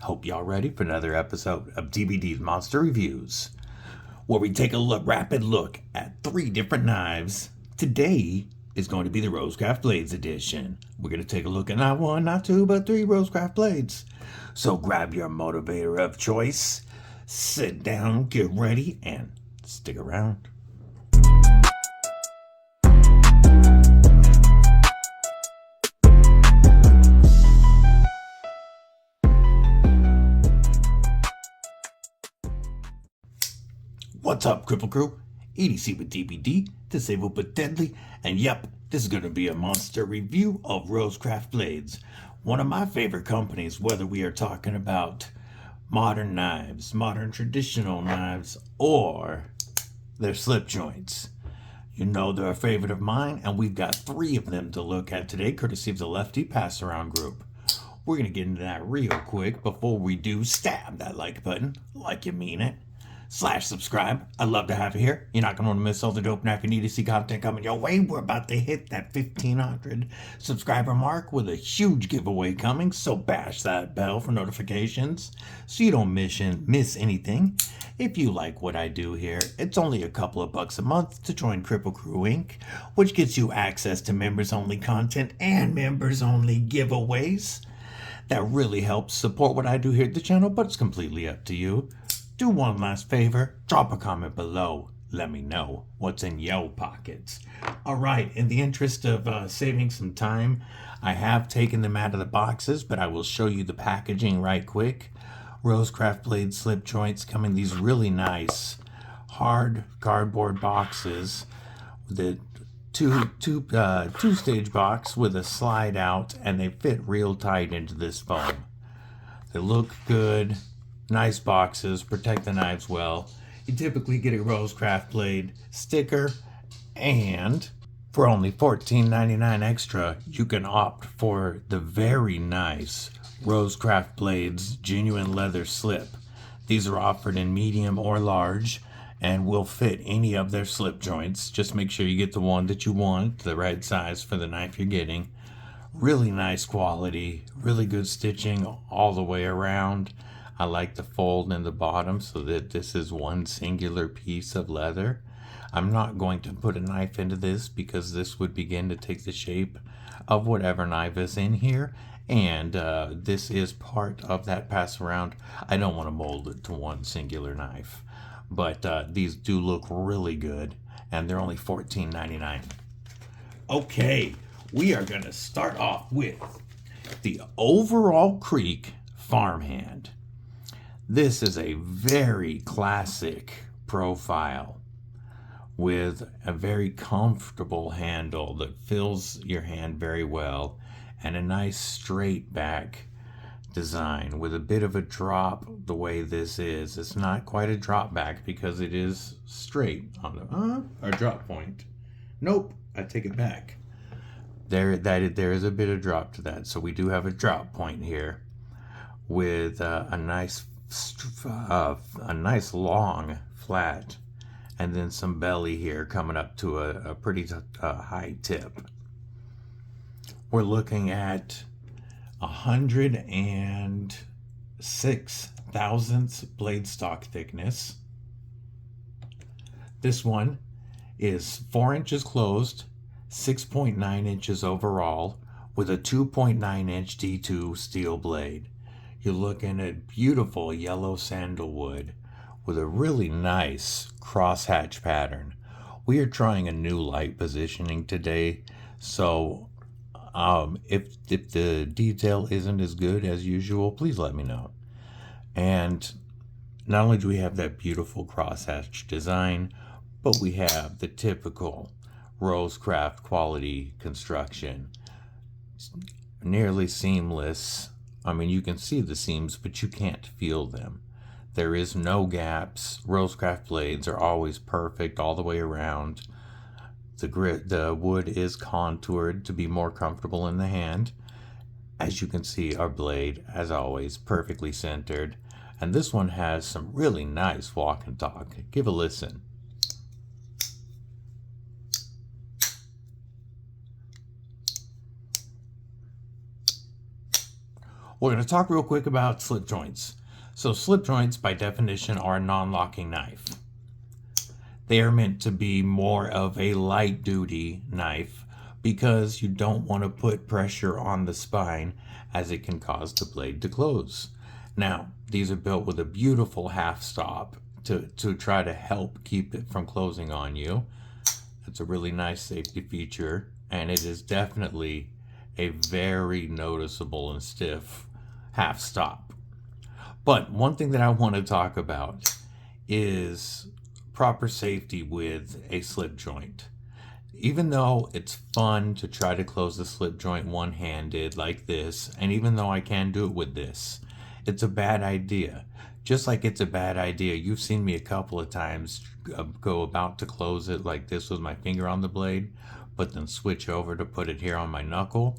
Hope y'all ready for another episode of DBD's Monster Reviews, where we take a rapid look at 3 different knives. Today is going to be the Rosecraft Blades edition. We're going to take a look at not 1, not 2, but 3 Rosecraft blades. So grab your motivator of choice, sit down, get ready, and stick around. What's up, Kripple Krew? EDC with DBD, disabled but deadly, and yep, this is going to be a monster review of Rosecraft Blades, one of my favorite companies, whether we are talking about modern knives, modern traditional knives, or their slip joints. You know they're a favorite of mine, and we've got 3 of them to look at today, courtesy of the Lefty Pass Around group. We're going to get into that real quick. Before we do, stab that like button, like you mean it. /subscribe. I'd love to have you here. You're not going to want to miss all the dope now if you need to see content coming your way. We're about to hit that 1,500 subscriber mark with a huge giveaway coming, so bash that bell for notifications so you don't miss anything. If you like what I do here, it's only a couple of bucks a month to join Kripple Krew Inc., which gets you access to members-only content and members-only giveaways. That really helps support what I do here at the channel, but it's completely up to you. Do one last favor, drop a comment below. Let me know what's in your pockets. All right, in the interest of saving some time, I have taken them out of the boxes, but I will show you the packaging right quick. Rosecraft blade slip joints come in these really nice hard cardboard boxes. The two-stage box with a slide out, and they fit real tight into this foam. They look good. Nice boxes, protect the knives well. You typically get a Rosecraft blade sticker, and for only $14.99 extra, you can opt for the very nice Rosecraft blades genuine leather slip. These are offered in medium or large and will fit any of their slip joints. Just make sure you get the one that you want, the right size for the knife you're getting. Really nice quality, really good stitching all the way around. I like the fold in the bottom so that this is one singular piece of leather. I'm not going to put a knife into this because this would begin to take the shape of whatever knife is in here. And this is part of that pass around. I don't want to mold it to one singular knife. But these do look really good. And they're only $14.99. Okay, we are going to start off with the Overall Creek Farmhand. This is a very classic profile with a very comfortable handle that fills your hand very well and a nice straight back design with a bit of a drop the way this is. It's not quite a drop back because it is straight on the or drop point. Nope, I take it back. There is a bit of drop to that. So we do have a drop point here with a nice long flat, and then some belly here coming up to a pretty high tip. We're looking at 106 thousandths blade stock thickness. This one is 4 inches closed, 6.9 inches overall, with a 2.9 inch D2 steel blade. You're looking at beautiful yellow sandalwood with a really nice crosshatch pattern. We are trying a new light positioning today, so if the detail isn't as good as usual, please let me know. And not only do we have that beautiful crosshatch design, but we have the typical Rosecraft quality construction. It's nearly seamless. I mean, you can see the seams, but you can't feel them. There is no gaps. Rosecraft blades are always perfect all the way around. The wood is contoured to be more comfortable in the hand. As you can see, our blade, as always, perfectly centered. And this one has some really nice walk and talk. Give a listen. We're going to talk real quick about slip joints. So slip joints, by definition, are a non-locking knife. They are meant to be more of a light-duty knife because you don't want to put pressure on the spine as it can cause the blade to close. Now, these are built with a beautiful half stop to try to help keep it from closing on you. It's a really nice safety feature, and it is definitely a very noticeable and stiff half stop. But one thing that I want to talk about is proper safety with a slip joint. Even though it's fun to try to close the slip joint one-handed like this, and even though I can do it with this, it's a bad idea. Just like it's a bad idea, you've seen me a couple of times go about to close it like this with my finger on the blade, but then switch over to put it here on my knuckle.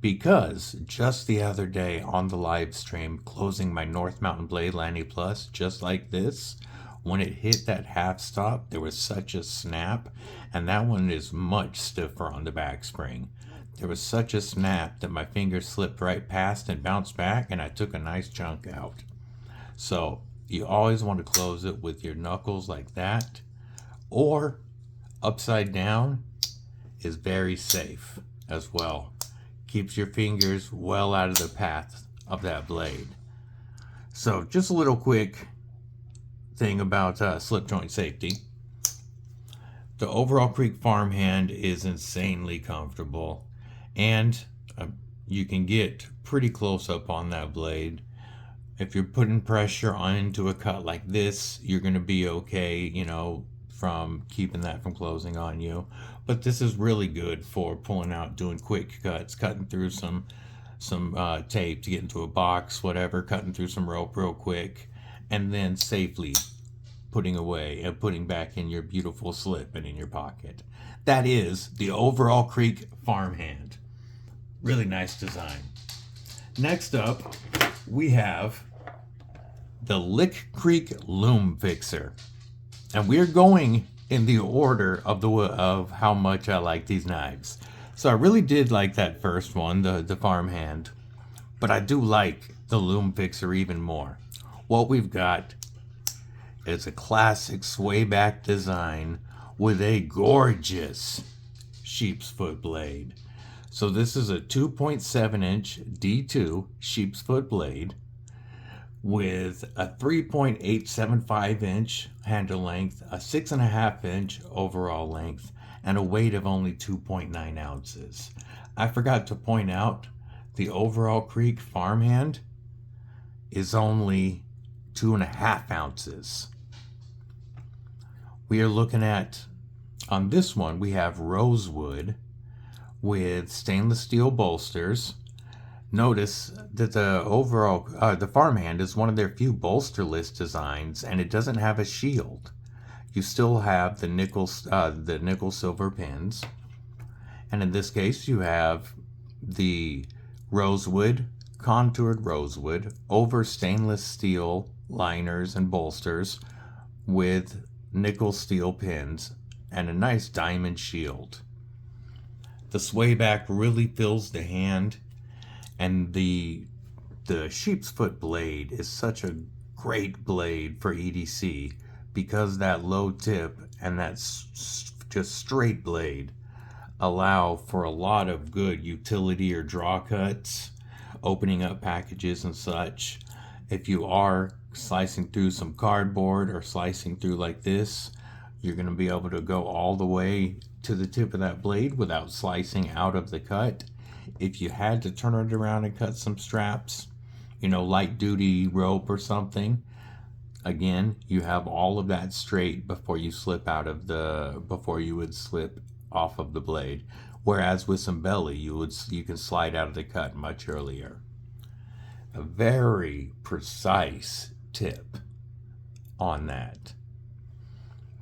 Because just the other day on the live stream, closing my North Mountain Blade Lanny Plus, just like this, when it hit that half stop, there was such a snap, and that one is much stiffer on the back spring. There was such a snap that my finger slipped right past and bounced back, and I took a nice chunk out. So you always want to close it with your knuckles like that, or upside down is very safe as well. Keeps your fingers well out of the path of that blade. So just a little quick thing about slip joint safety. The overall Creek farmhand is insanely comfortable, and you can get pretty close up on that blade. If you're putting pressure into a cut like this, you're going to be okay, you know, from keeping that from closing on you. But this is really good for pulling out, doing quick cuts, cutting through some tape to get into a box, whatever, cutting through some rope real quick, and then safely putting away and putting back in your beautiful slip and in your pocket. That is the overall Creek farmhand. Really nice design. Next up, we have the Lick Creek Loom Fixer. And we're going in the order of how much I like these knives. So I really did like that first one, the farmhand, but I do like the Loom Fixer even more. What we've got is a classic sway back design with a gorgeous sheepsfoot blade. So this is a 2.7 inch D2 sheepsfoot blade with a 3.875 inch handle length, a 6.5 inch overall length, and a weight of only 2.9 ounces. I forgot to point out the overall Creek farmhand is only 2.5 ounces. We are looking at, on this one, we have Rosewood with stainless steel bolsters. Notice that the overall, the farmhand is one of their few bolsterless designs, and it doesn't have a shield. You still have the nickel silver pins, and in this case you have the rosewood, contoured rosewood over stainless steel liners and bolsters with nickel steel pins and a nice diamond shield. The sway back really fills the hand. And the sheepsfoot blade is such a great blade for EDC because that low tip and that just straight blade allow for a lot of good utility or draw cuts, opening up packages and such. If you are slicing through some cardboard or slicing through like this, you're going to be able to go all the way to the tip of that blade without slicing out of the cut. If you had to turn it around and cut some straps, you know, light duty rope or something, again, you have all of that straight before you would slip off of the blade. Whereas with some belly, you can slide out of the cut much earlier. A very precise tip on that.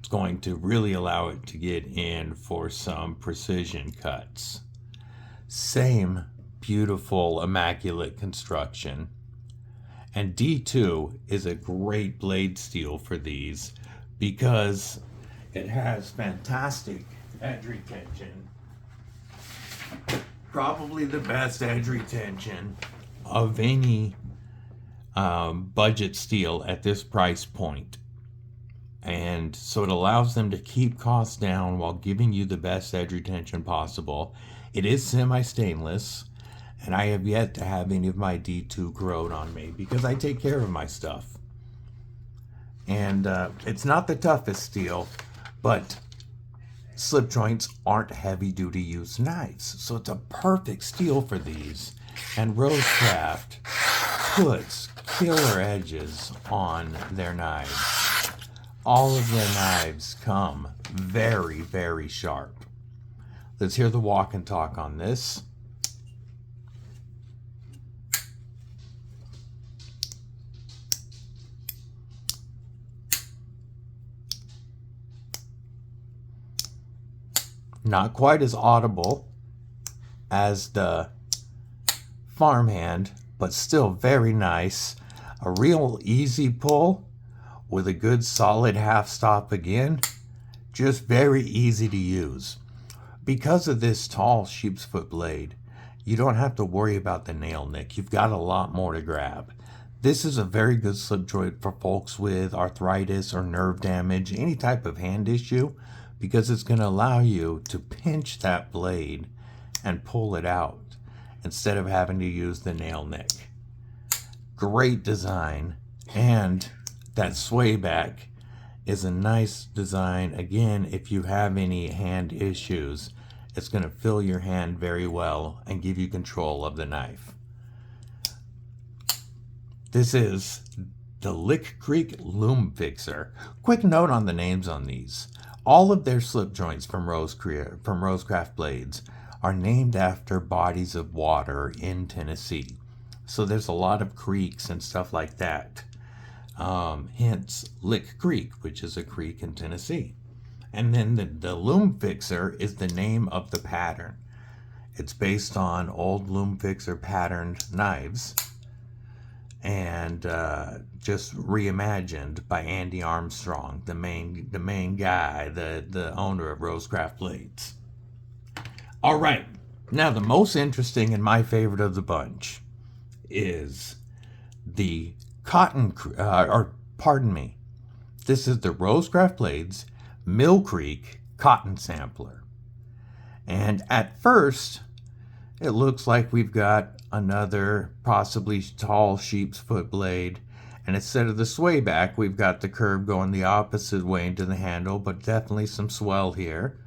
It's going to really allow it to get in for some precision cuts. Same beautiful, immaculate construction. And D2 is a great blade steel for these because it has fantastic edge retention. Probably the best edge retention of any budget steel at this price point. And so it allows them to keep costs down while giving you the best edge retention possible. It is semi-stainless, and I have yet to have any of my D2 corrode on me because I take care of my stuff. And it's not the toughest steel, but slip joints aren't heavy-duty use knives, so it's a perfect steel for these. And Rosecraft puts killer edges on their knives. All of their knives come very, very sharp. Let's hear the walk and talk on this. Not quite as audible as the farmhand, but still very nice. A real easy pull with a good solid half stop again. Just very easy to use. Because of this tall sheepsfoot blade, you don't have to worry about the nail nick. You've got a lot more to grab. This is a very good slip joint for folks with arthritis or nerve damage, any type of hand issue, because it's going to allow you to pinch that blade and pull it out instead of having to use the nail nick. Great design, and that sway back is a nice design. Again, if you have any hand issues, it's going to fill your hand very well and give you control of the knife. This is the Lick Creek Loom Fixer. Quick note on the names on these. All of their slip joints from Rosecraft blades are named after bodies of water in Tennessee. So there's a lot of creeks and stuff like that. Hence Lick Creek, which is a creek in Tennessee. And then the Loom Fixer is the name of the pattern. It's based on old Loom Fixer patterned knives, and just reimagined by Andy Armstrong, the main guy, the owner of Rosecraft blades. All right, now the most interesting and my favorite of the bunch is the this is the Rosecraft blades Mill Creek cotton sampler. And at first, it looks like we've got another possibly tall sheepsfoot blade, and instead of the sway back, we've got the curve going the opposite way into the handle, but definitely some swell here.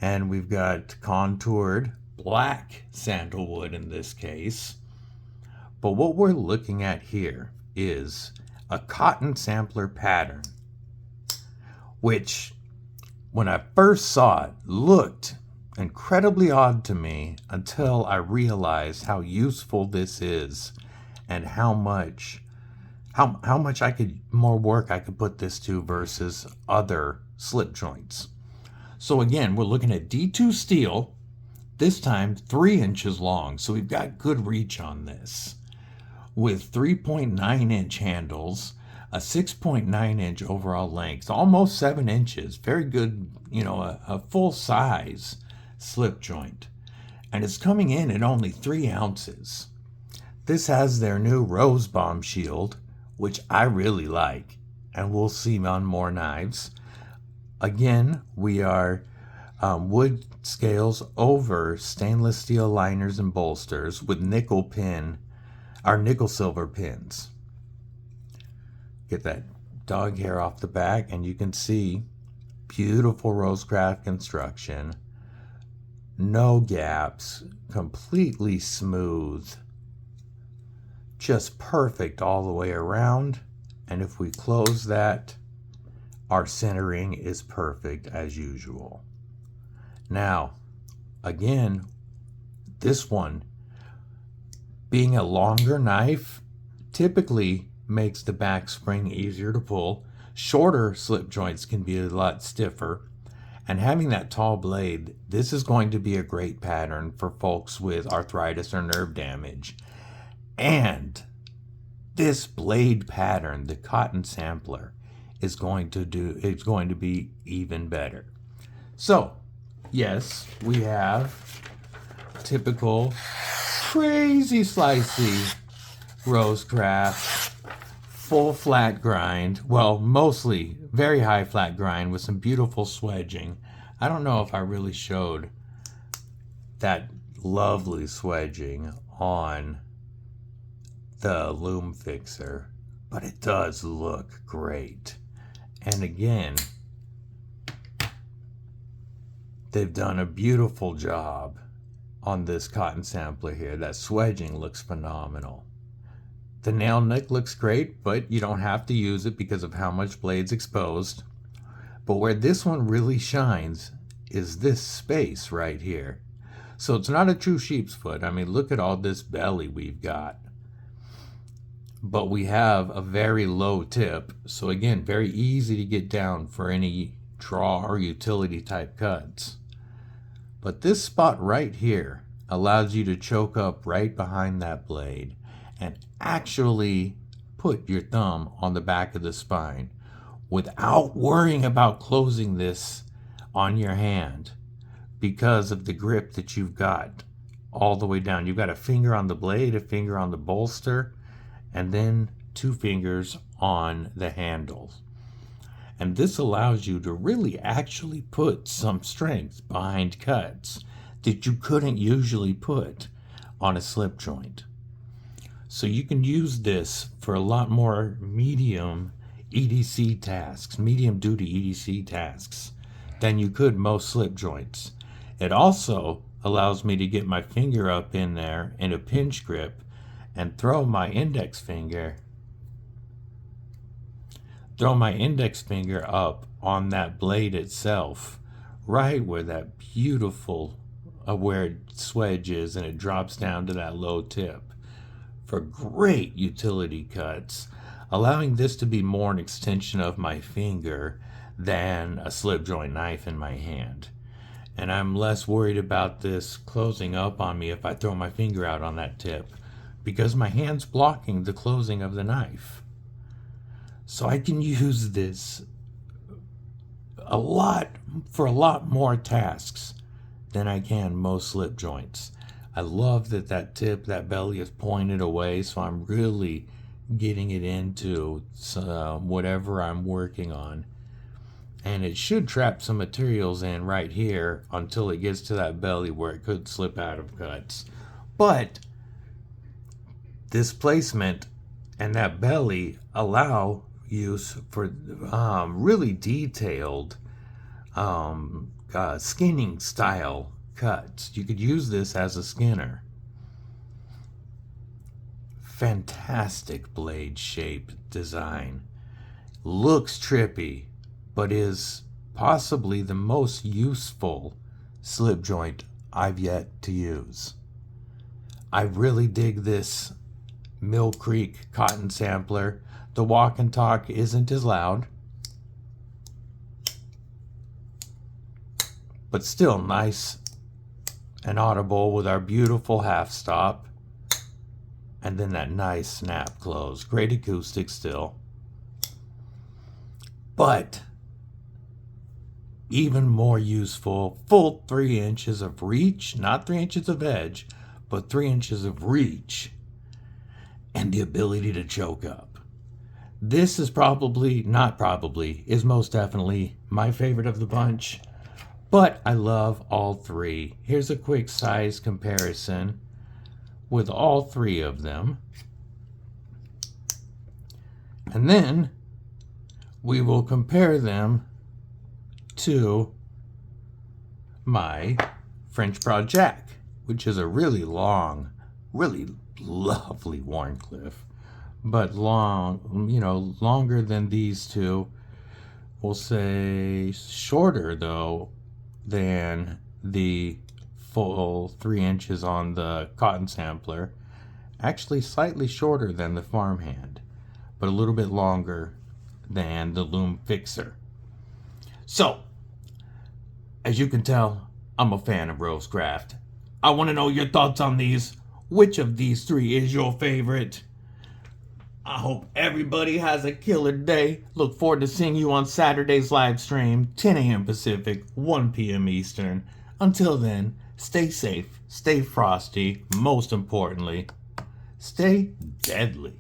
And we've got contoured black sandalwood in this case. But what we're looking at here is a cotton sampler pattern, which when I first saw it looked incredibly odd to me until I realized how useful this is and how much more work I could put this to versus other slip joints. So again, we're looking at D2 steel, this time 3 inches long, so we've got good reach on this, with 3.9 inch handles, a 6.9 inch overall length, almost 7 inches, very good, a full size slip joint, and it's coming in at only 3 ounces. This has their new rose bomb shield, which I really like, and we'll see on more knives. Again, we are wood scales over stainless steel liners and bolsters with nickel silver pins. Get that dog hair off the back, and you can see beautiful Rosecraft construction. No gaps, completely smooth, just perfect all the way around. And if we close that, our centering is perfect as usual. Now, again, this one, being a longer knife, typically makes the back spring easier to pull. Shorter slip joints can be a lot stiffer. And having that tall blade, this is going to be a great pattern for folks with arthritis or nerve damage. And this blade pattern, the cotton sampler, is going to be even better. So, yes, we have typical crazy slicey Rosecraft, full flat grind. Well, mostly very high flat grind with some beautiful swedging. I don't know if I really showed that lovely swedging on the Loom fixer, but it does look great. And again, they've done a beautiful job on this cotton sampler here. That swedging looks phenomenal. The nail nick looks great, but you don't have to use it because of how much blade's exposed. But where this one really shines is this space right here. So it's not a true sheep's foot. I mean, look at all this belly we've got. But we have a very low tip. So again, very easy to get down for any draw or utility type cuts. But this spot right here allows you to choke up right behind that blade and actually put your thumb on the back of the spine without worrying about closing this on your hand because of the grip that you've got all the way down. You've got a finger on the blade, a finger on the bolster, and then 2 fingers on the handles. And this allows you to really actually put some strength behind cuts that you couldn't usually put on a slip joint. So you can use this for a lot more medium EDC tasks, medium duty EDC tasks, than you could most slip joints. It also allows me to get my finger up in there in a pinch grip and throw my index finger up on that blade itself, right where that beautiful where it swedges and it drops down to that low tip for great utility cuts, allowing this to be more an extension of my finger than a slip joint knife in my hand. And I'm less worried about this closing up on me if I throw my finger out on that tip, because my hand's blocking the closing of the knife. So I can use this for a lot more tasks than I can most slip joints. I love that tip, that belly is pointed away, so I'm really getting it into whatever I'm working on. And it should trap some materials in right here until it gets to that belly where it could slip out of cuts. But this placement and that belly allow use for really detailed skinning style cuts. You could use this as a skinner. Fantastic blade shape design. Looks trippy, but is possibly the most useful slip joint I've yet to use. I really dig this Mill Creek cotton sampler. The walk and talk isn't as loud, but still nice and audible with our beautiful half stop, and then that nice snap close. Great acoustic still, but even more useful, full 3 inches of reach, not 3 inches of edge, but 3 inches of reach, and the ability to choke up. This is is most definitely my favorite of the bunch, but I love all 3. Here's a quick size comparison with all 3 of them. And then we will compare them to my French Broad Jack, which is a really long, really lovely Wharncliffe, but longer than these two. We'll say shorter though than the full 3 inches on the cotton sampler. Actually slightly shorter than the farmhand, but a little bit longer than the Loom fixer. So, as you can tell, I'm a fan of Rosecraft. I want to know your thoughts on these. Which of these 3 is your favorite? I hope everybody has a killer day. Look forward to seeing you on Saturday's live stream, 10 a.m. Pacific, 1 p.m. Eastern. Until then, stay safe, stay frosty, most importantly, stay deadly.